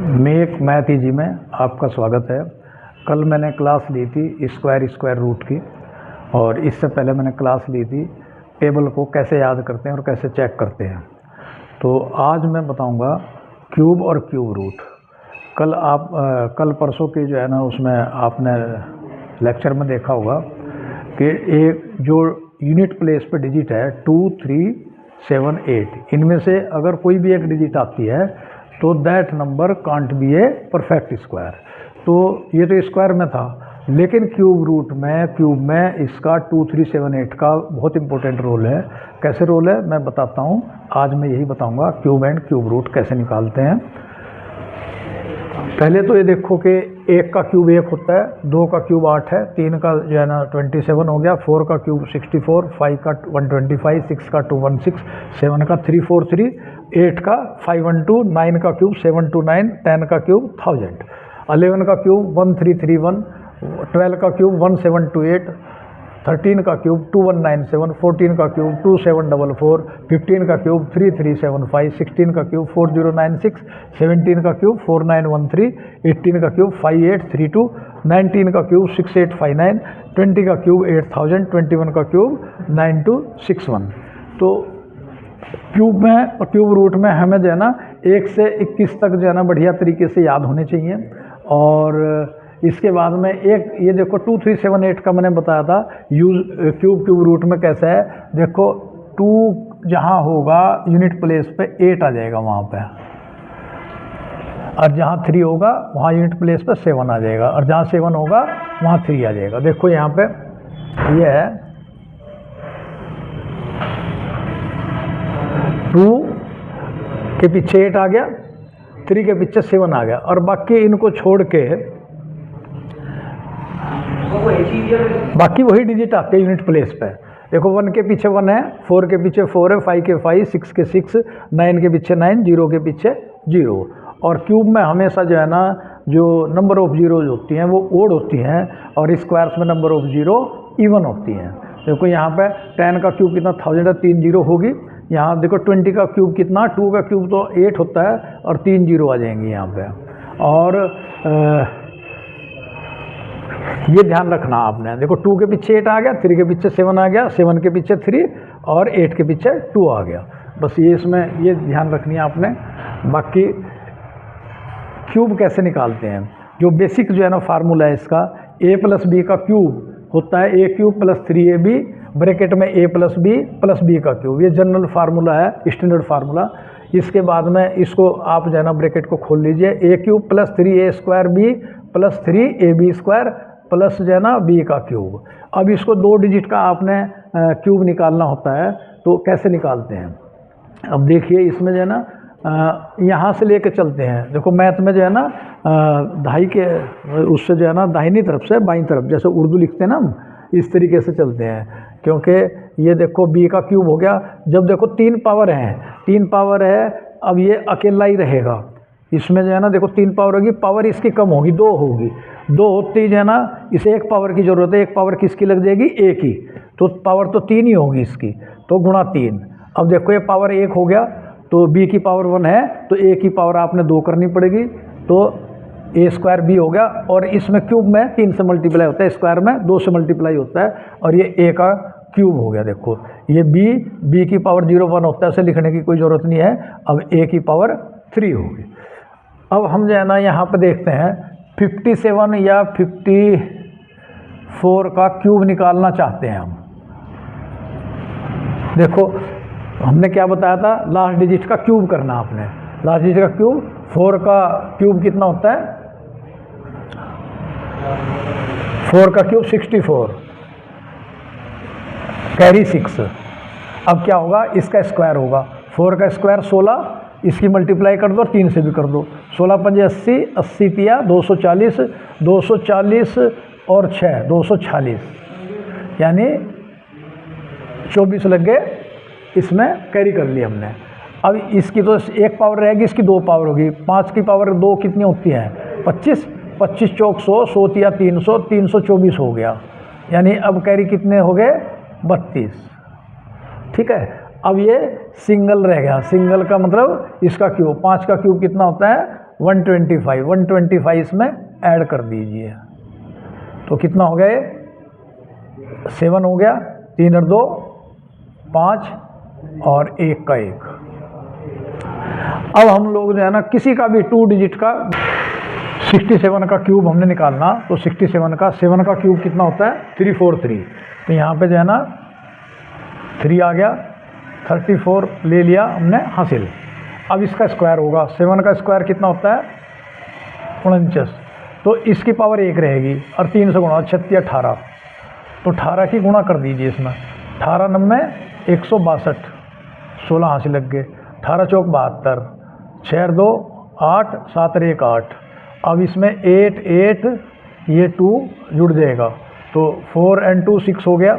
Make math easy में आपका स्वागत है। कल मैंने क्लास ली थी स्क्वायर रूट की, और इससे पहले मैंने क्लास ली थी टेबल को कैसे याद करते हैं और कैसे चेक करते हैं। तो आज मैं बताऊंगा क्यूब और क्यूब रूट। कल परसों की जो है ना, उसमें आपने लेक्चर में देखा होगा कि एक जो यूनिट प्लेस पे डिजिट है 2, 3, 7, 8, इनमें से अगर कोई भी एक डिजिट आती है तो that number can't be a perfect square. तो ये तो स्क्वायर में था, लेकिन क्यूब में इसका 2, 3, 7, 8 का बहुत इंपॉर्टेंट रोल है। कैसे रोल है मैं बताता हूँ। आज मैं यही बताऊँगा क्यूब एंड क्यूब रूट कैसे निकालते हैं। पहले तो ये देखो कि 1 का क्यूब 1 होता है, 2 का क्यूब 8 है, 3 का जो है ना 27 हो गया, 4 का क्यूब 64, 5 का 125, 6 का 216, 7 का 343, 8 का 512, 9 का क्यूब 729, 10 का क्यूब 1000, 11 का क्यूब 1331, 12 का क्यूब 1728, 13 का क्यूब 2197, 14 का क्यूब 2744, 15 का क्यूब 3375, 16 का क्यूब 4096, 17 का क्यूब 4913, 18 का क्यूब 5832, 19 का क्यूब 6859, 20 का क्यूब 8000, 21 का क्यूब 9261। तो क्यूब में और क्यूब रूट में हमें जो है ना 1 से 21 तक जो है ना बढ़िया तरीके से याद होने चाहिए। और इसके बाद में एक ये देखो 2, 3, 7, 8 का मैंने बताया था क्यूब रूट में कैसा है। देखो 2 जहाँ होगा यूनिट प्लेस पे 8 आ जाएगा वहाँ पे, और जहाँ 3 होगा वहाँ यूनिट प्लेस पे 7 आ जाएगा, और जहाँ 7 होगा वहाँ 3 आ जाएगा। देखो यहाँ पे ये है 2 के पीछे 8 आ गया, 3 के पीछे 7 आ गया, और बाकी इनको छोड़ के बाकी वही डिजिट आते हैं यूनिट प्लेस पे। देखो 1 के पीछे 1 है, 4 के पीछे 4 है, 5 के 5, 6 के 6, 9 के पीछे 9, 0 के पीछे 0। और क्यूब में हमेशा जो है ना जो नंबर ऑफ जीरोज होती हैं वो ओड होती हैं, और स्क्वायर्स में नंबर ऑफ जीरो इवन होती हैं। देखो यहाँ पे 10 का क्यूब कितना 1000 है, 3 जीरो होगी। यहाँ देखो 20 का क्यूब कितना, 2 का क्यूब तो 8 होता है, और 3 जीरो आ जाएंगे यहाँ पे। और ये ध्यान रखना आपने। देखो 2 के पीछे 8 आ गया, 3 के पीछे 7 आ गया, 7 के पीछे 3, और 8 के पीछे 2 आ गया। बस ये इसमें ये ध्यान रखनी है आपने। बाकी क्यूब कैसे निकालते हैं, जो बेसिक जो है ना फार्मूला है इसका, a + b का क्यूब होता है a³ + 3ab ब्रैकेट में a + b + b का क्यूब। ये जनरल फार्मूला है, स्टैंडर्ड फार्मूला। इसके बाद में इसको आप जो है ना ब्रैकेट को खोल लीजिए, a³ + 3a² + 3ab² प्लस जो है ना b का क्यूब। अब इसको 2 डिजिट का आपने क्यूब निकालना होता है, तो कैसे निकालते हैं। अब देखिए इसमें जो है ना यहाँ से लेके चलते हैं। देखो मैथ में जो है ना दहाई के उससे जो है ना दाहिनी तरफ से बाईं तरफ, जैसे उर्दू लिखते हैं ना हम, इस तरीके से चलते हैं। क्योंकि ये देखो b का क्यूब हो गया। जब देखो 3 पावर है, 3 पावर है, अब ये अकेला ही रहेगा। इसमें जो है ना देखो 3 पावर होगी, पावर इसकी कम होगी, 2 होगी। 2 होती जो है ना इसे 1 पावर की ज़रूरत है, 1 पावर किसकी लग जाएगी, a की। तो पावर तो 3 ही होगी इसकी, तो गुणा 3। अब देखो ये पावर 1 हो गया, तो b की पावर 1 है, तो a की पावर आपने 2 करनी पड़ेगी, तो a² b हो गया। और इसमें क्यूब में 3 से मल्टीप्लाई होता है, स्क्वायर में 2 से मल्टीप्लाई होता है, और ये a का क्यूब हो गया। देखो ये b की पावर 01 होता है, उसे लिखने की कोई ज़रूरत नहीं है। अब a की पावर 3 होगी। अब हम जो है ना यहाँ पर देखते हैं 57 या 54 का क्यूब निकालना चाहते हैं हम। देखो हमने क्या बताया था, लास्ट डिजिट का क्यूब करना आपने। लास्ट डिजिट का क्यूब 4 का क्यूब कितना होता है, 4 का क्यूब 64, कैरी 6। अब क्या होगा, इसका स्क्वायर होगा। 4 का स्क्वायर 16, इसकी मल्टीप्लाई कर दो, 3 से भी कर दो। 16 × 5 = 80, 80 × 240, 240 और 6 246, यानी 24 लग गए। इसमें कैरी कर लिया हमने। अब इसकी तो 1 पावर रहेगी, इसकी 2 पावर होगी। 5 की पावर 2 कितनी होती है, 25, 25 चौक 100, 100 × 300, 324 हो गया। यानी अब कैरी कितने हो गए, 32। ठीक है। अब ये सिंगल रह गया। सिंगल का मतलब इसका क्यूब, 5 का क्यूब कितना होता है 125 इसमें ऐड कर दीजिए। तो कितना हो गया ये 7 हो गया, 3 और 2 5 और 1 का 1। अब हम लोग जो है ना किसी का भी 2 डिजिट का 67 का क्यूब हमने निकालना, तो 67 का 7 का क्यूब कितना होता है 343। तो यहाँ पे जो है ना 3 आ गया, 34 ले लिया हमने हासिल। अब इसका स्क्वायर होगा, 7 का स्क्वायर कितना होता है 49, तो इसकी पावर 1 रहेगी और 3 से गुणा 36 18, तो 18 की गुणा कर दीजिए इसमें। 18 9 162, 16 हासिल लग गए, 18 चौक 72, 6 2 8 7 1 8। अब इसमें 8 8 ये 2 जुड़ जाएगा, तो 4 and 2 6 हो गया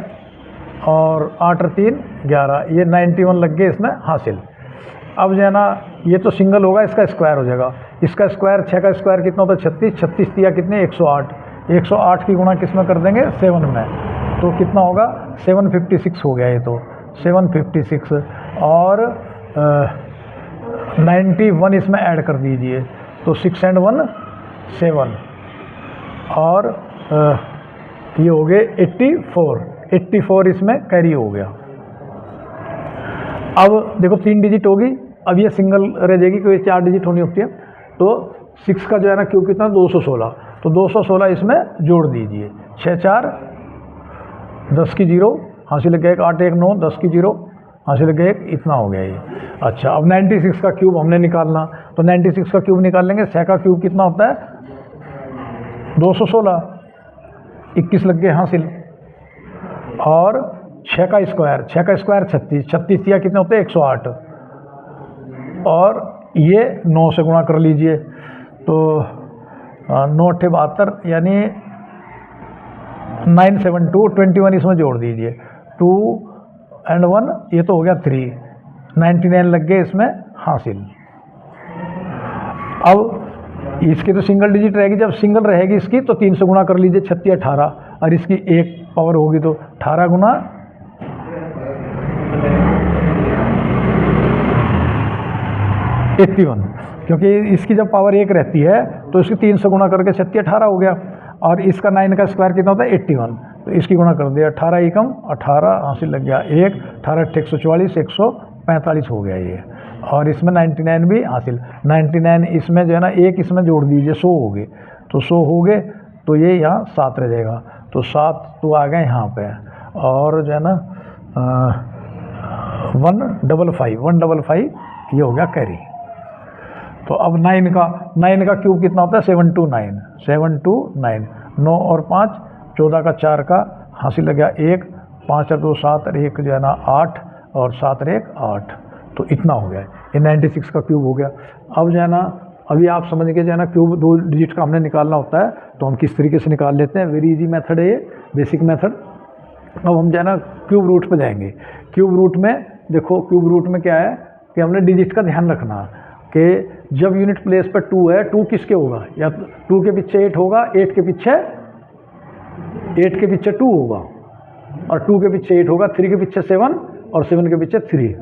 और 8 और 3 11, ये 91 लग गए इसमें हासिल। अब जो है ना ये तो सिंगल होगा, इसका स्क्वायर हो जाएगा। इसका स्क्वायर 6 का स्क्वायर कितना होता है 36, 36 दिया कितने 108, 108 की गुणा किस में कर देंगे 7 में, तो कितना होगा 756 हो गया ये तो 756। और 91 इसमें ऐड कर दीजिए, तो 6 and 1 7 और ये हो गए 84 इसमें कैरी हो गया। अब देखो 3 डिजिट होगी, अब ये सिंगल रह जाएगी क्योंकि 4 डिजिट होनी होती है। तो 6 का जो है ना क्यूब कितना 216, तो 216 इसमें जोड़ दीजिए। 6 4 10 की 0 हासिल लग गया 1, 8 1 9 10 की 0 हासिल लग गया 1, इतना हो गया ये। अच्छा, अब 96 का क्यूब हमने निकालना, तो 96 का क्यूब निकाल लेंगे। 6 का क्यूब कितना होता है 216, 21 लग गए हासिल। और 6 का स्क्वायर 36, 36 या कितने होते हैं 108, और ये 9 से गुणा कर लीजिए, तो 9 8 72 यानी 972, 21 इसमें जोड़ दीजिए, 2 and 1 ये तो हो गया 3, 99 लग गए इसमें हासिल। अब इसकी तो सिंगल डिजिट रहेगी, जब सिंगल रहेगी इसकी तो 3 से गुणा कर लीजिए 36 18, और इसकी 1 पावर होगी तो 18 गुना 81, क्योंकि इसकी जब पावर 1 रहती है तो इसकी 3 से गुणा करके 36 18 हो गया, और इसका 9 का स्क्वायर कितना होता है 81, तो इसकी गुणा कर दिया 18 एकम 18 हासिल लग गया 1, 18 144 145 हो गया ये। और इसमें 99 भी हासिल, 99 इसमें जो है ना 1 इसमें जोड़ दीजिए 100 हो गए, तो 100 हो गए तो ये यहाँ 7 रह जाएगा, तो 7 तो आ गए यहाँ पे, और जो है ना 155 ये हो गया कैरी। तो अब 9 का क्यूब कितना होता है 729, 9 और 5 14 का 4 का हासिल लग गया 1, 5 और 2 7 और 1 जो है ना 8, और 7 और 1 8, तो इतना हो गया। ये 96 का क्यूब हो गया। अब जो है ना अभी आप समझ के जो है ना क्यूब 2 डिजिट का हमने निकालना होता है, तो हम किस तरीके से निकाल लेते हैं। वेरी इजी मेथड है ये, बेसिक मेथड। अब हम जो है ना क्यूब रूट पे जाएंगे। क्यूब रूट में देखो, क्यूब रूट में क्या है कि हमने डिजिट का ध्यान रखना कि जब यूनिट प्लेस पर 2 है, 2 किसके होगा, या 2 के पीछे 8 होगा, 8 के पीछे 2 होगा, और 2 के पीछे 8 होगा, 3 के पीछे 7 और 7 के पीछे 3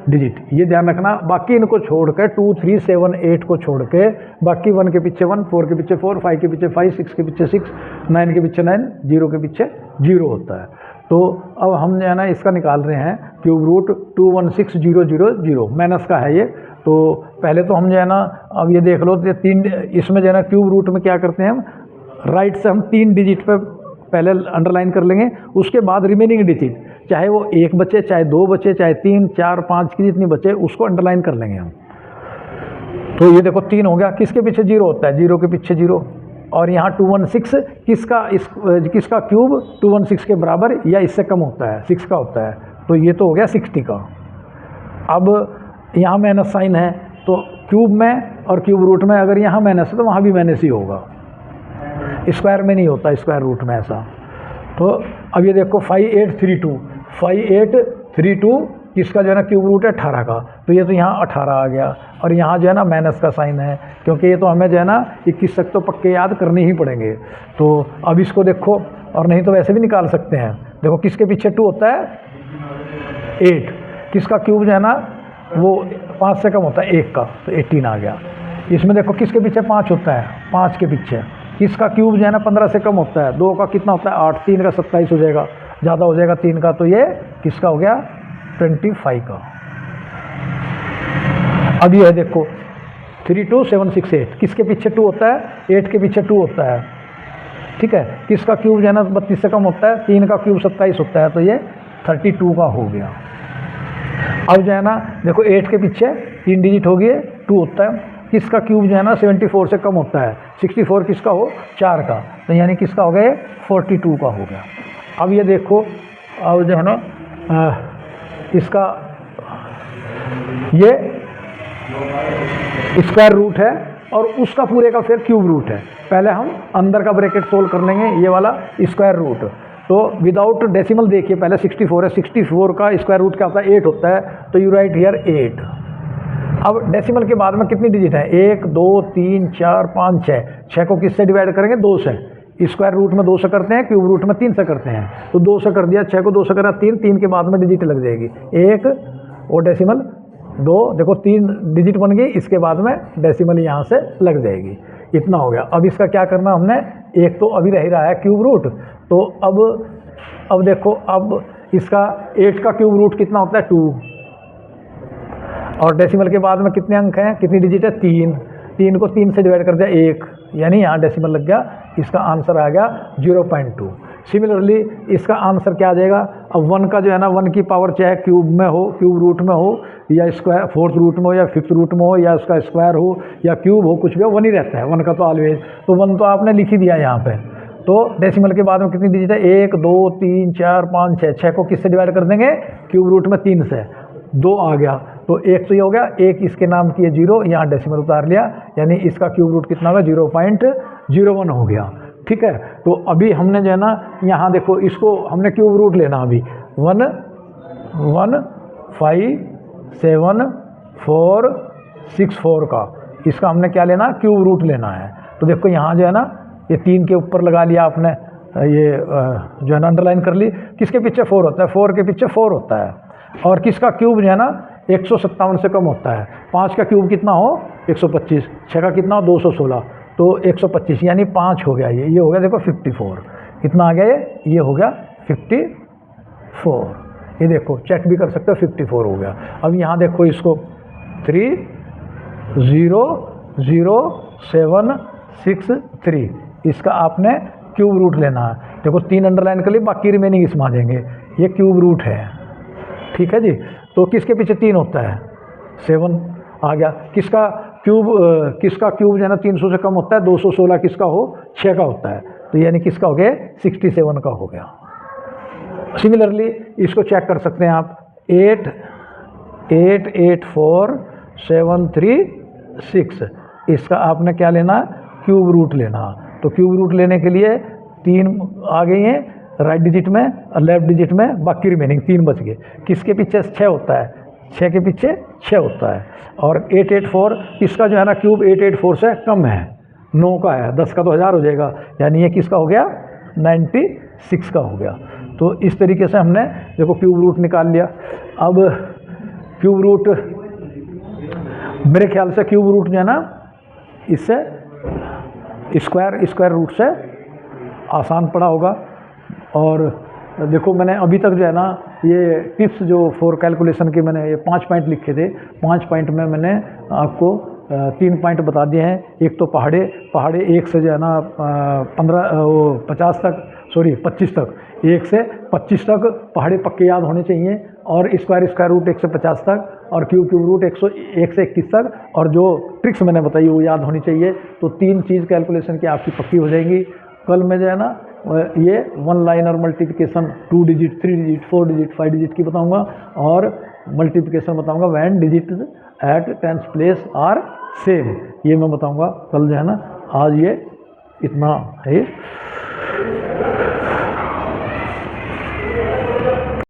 डिजिट, ये ध्यान रखना। बाकी इनको छोड़ के 2 3 7 8 को छोड़ के बाकी 1 के पीछे 1, 4 के पीछे 4, 5 के पीछे 5, 6 के पीछे 6, 9 के पीछे 9, 0 के पीछे 0 होता है। तो अब हम जो है ना इसका निकाल रहे हैं क्यूब रूट 216000, माइनस का है ये। तो पहले तो हम जो है ना अब ये देख लो, ये 3 इसमें जो है ना क्यूब रूट में क्या करते हैं हम, राइट से हम 3 डिजिट पे पहले अंडरलाइन कर लेंगे, उसके बाद रिमेनिंग डिजिट चाहे वो 1 बचे, चाहे 2 बचे, चाहे 3 4 5 की जितनी बचे उसको अंडरलाइन कर लेंगे हम। तो ये देखो 3 हो गया, किसके पीछे 0 होता है, 0 के पीछे 0, और यहाँ 216 किसका क्यूब 216 के बराबर या इससे कम होता है, 6 का होता है, तो ये तो हो गया 60 का। अब यहाँ माइनस साइन है, तो क्यूब में और क्यूब रूट में अगर यहाँ माइनस है तो वहाँ भी माइनस ही होगा, स्क्वायर में नहीं होता, स्क्वायर रूट में ऐसा। तो अब ये देखो 5832 किसका जो है ना क्यूब रूट है 18 का, तो ये तो यहाँ 18 आ गया, और यहाँ जो है ना माइनस का साइन है, क्योंकि ये तो हमें जो है ना 21 तक तो पक्के याद करने ही पड़ेंगे। तो अब इसको देखो, और नहीं तो वैसे भी निकाल सकते हैं। देखो किसके पीछे 2 होता है 8, किसका क्यूब जो है ना वो 5 से कम होता है 1 का, तो 18 आ गया। इसमें देखो किसके पीछे 5 होता है, 5 के पीछे किसका क्यूब जो है ना 15 से कम होता है, 2 का कितना होता है 8, 3 का 27 हो जाएगा, ज़्यादा हो जाएगा 3 का, तो ये किसका हो गया 25 का। अब ये है देखो 3 2 7 6 8, किसके पीछे 2 होता है, 8 के पीछे 2 होता है, ठीक है। किसका क्यूब जो है ना 32 से कम होता है, 3 का क्यूब 27 होता है, तो ये 32 का हो गया। अब जो है ना देखो 8 के पीछे 3 डिजिट हो गए 2 होता है, किसका क्यूब जो है ना 74 से कम होता है, 64 किसका हो 4 का, तो यानी किसका हो गया 42 का हो गया। अब ये देखो अब जो है ना इसका ये स्क्वायर रूट है और उसका पूरे का फिर क्यूब रूट है। पहले हम अंदर का ब्रैकेट सोल्व कर लेंगे, ये वाला स्क्वायर रूट, तो विदाउट डेसिमल देखिए पहले 64 है, 64 का स्क्वायर रूट क्या होता है 8 होता है, तो यू राइट हियर 8। अब डेसिमल के बाद में कितनी डिजिट है 1 2 3 4 5 6, 6 को किससे डिवाइड करेंगे 2 से, स्क्वायर रूट में 2 से करते हैं, क्यूब रूट में 3 से करते हैं, तो 2 से कर दिया, 6 को 2 से करा 3, 3 के बाद में डिजिट लग जाएगी 1 और डेसिमल 2, देखो 3 डिजिट बन गई, इसके बाद में डेसिमल यहाँ से लग जाएगी, इतना हो गया। अब इसका क्या करना हमने, एक तो अभी रह रहा है क्यूब रूट, तो अब देखो अब इसका 8 का क्यूब रूट कितना होता है 2, और डेसिमल के बाद में कितने अंक हैं, कितनी डिजिट है 3, 3 को 3 से डिवाइड कर दिया 1, यानी यहाँ डेसिमल लग गया, इसका आंसर आ गया 0.2। सिमिलरली इसका आंसर क्या आ जाएगा, अब 1 का जो है ना 1 की पावर चाहे क्यूब में हो, क्यूब रूट में हो, या स्क्वायर 4th रूट में हो, या 5th रूट में हो, या उसका स्क्वायर हो या क्यूब हो, कुछ भी हो 1 ही रहता है 1 का तो ऑलवेज, तो 1 तो आपने लिख ही दिया यहाँ पे। तो डेसिमल के बाद में कितनी डिजिट है 1 2 3 4 5 6, 6 को किससे डिवाइड कर देंगे क्यूब रूट में 3 से, 2 आ गया, तो 1 तो ये हो गया, 1 इसके नाम की है 0, यहाँ डेसिमल उतार लिया, यानी इसका क्यूब रूट कितना होगा 0.01 हो गया, ठीक है। तो अभी हमने जो है ना यहाँ देखो इसको हमने क्यूब रूट लेना, अभी 1 1 5 7 4 6 4 का, इसका हमने क्या लेना क्यूब रूट लेना है। तो देखो यहाँ जो है ना ये 3 के ऊपर लगा लिया आपने, ये जो है ना अंडरलाइन कर ली, किसके पीछे 4 होता है, 4 के पीछे 4 होता है, और किसका क्यूब जो है ना 157 से कम होता है, 5 का क्यूब कितना हो 125, 6 का कितना हो 216, तो 125 यानी 5 हो गया, ये हो गया देखो 54, कितना आ गया ये हो गया 54, ये देखो चेक भी कर सकते हो 54 हो गया। अब यहाँ देखो इसको 3 0 0 7 6 3, इसका आपने क्यूब रूट लेना है, देखो 3 अंडरलाइन कर ली, बाकी रिमेनिंग इसमें आ जाएंगे, ये क्यूब रूट है, ठीक है जी। तो किसके पीछे 3 होता है 7 आ गया, किसका क्यूब जो है ना 300 से कम होता है, 216 किसका हो 6 का होता है, तो यानी किसका हो गया 67 का हो गया। सिमिलरली इसको चेक कर सकते हैं आप 8 8 8 4 7 3 6, इसका आपने क्या लेना क्यूब रूट लेना, तो क्यूब रूट लेने के लिए 3 आ गई हैं राइट डिजिट में और लेफ्ट डिजिट में, बाकी रिमेनिंग 3 बच गए, किसके पीछे 6 होता है, 6 के पीछे 6 होता है, और 884 इसका जो है ना क्यूब 884 से कम है, 9 का है, 10 का तो 1000 हो जाएगा, यानी ये किसका हो गया 96 का हो गया। तो इस तरीके से हमने देखो क्यूब रूट निकाल लिया। अब क्यूब रूट मेरे ख्याल से क्यूब रूट जो है ना इससे स्क्वायर रूट से आसान पड़ा होगा, और देखो मैंने अभी तक जो है ना ये टिप्स जो 4 कैलकुलेशन के मैंने ये 5 पॉइंट लिखे थे, 5 पॉइंट में मैंने आपको 3 पॉइंट बता दिए हैं। एक तो पहाड़े 1 से जो है ना 25 तक, 1 से 25 तक पहाड़े पक्के याद होने चाहिए, और स्क्वायर रूट 1 से 50 तक, और क्यूब रूट 1 से 21 तक, और जो ट्रिक्स मैंने बताई वो याद होनी चाहिए। तो 3 चीज़ कैलकुलेशन की आपकी पक्की हो जाएंगी। कल में जो है ना ये 1 liner multiplication 2 digit 3 digit 4 digit 5 digit की बताऊंगा, और मल्टीप्लिकेशन बताऊंगा when digit at tens place are same, ये मैं बताऊंगा कल जो है ना। आज ये इतना है।